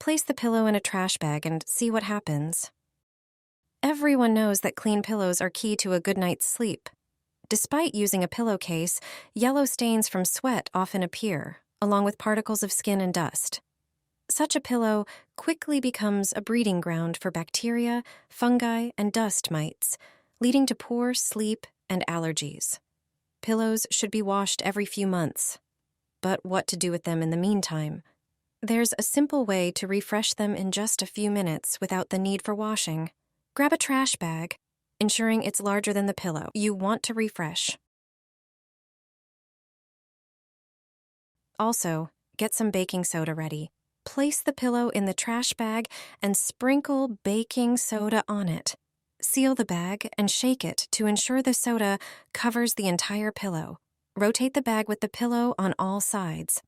Place the pillow in a trash bag and see what happens. Everyone knows that clean pillows are key to a good night's sleep. Despite using a pillowcase, yellow stains from sweat often appear, along with particles of skin and dust. Such a pillow quickly becomes a breeding ground for bacteria, fungi, and dust mites, leading to poor sleep and allergies. Pillows should be washed every few months. But what to do with them in the meantime? There's a simple way to refresh them in just a few minutes without the need for washing. Grab a trash bag, ensuring it's larger than the pillow you want to refresh. Also, get some baking soda ready. Place the pillow in the trash bag and sprinkle baking soda on it. Seal the bag and shake it to ensure the soda covers the entire pillow. Rotate the bag with the pillow on all sides.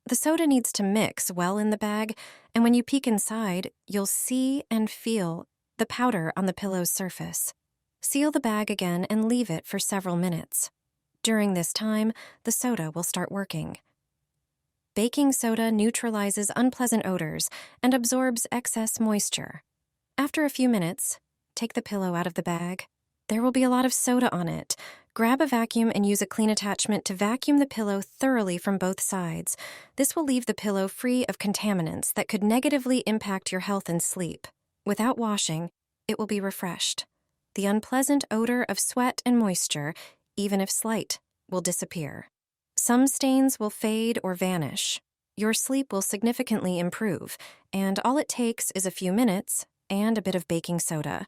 The soda needs to mix well in the bag, and when you peek inside, you'll see and feel the powder on the pillow's surface. Seal the bag again and leave it for several minutes. During this time, the soda will start working. Baking soda neutralizes unpleasant odors and absorbs excess moisture. After a few minutes, take the pillow out of the bag. There will be a lot of soda on it. Grab a vacuum and use a clean attachment to vacuum the pillow thoroughly from both sides. This will leave the pillow free of contaminants that could negatively impact your health and sleep. Without washing, it will be refreshed. The unpleasant odor of sweat and moisture, even if slight, will disappear. Some stains will fade or vanish. Your sleep will significantly improve, and all it takes is a few minutes and a bit of baking soda.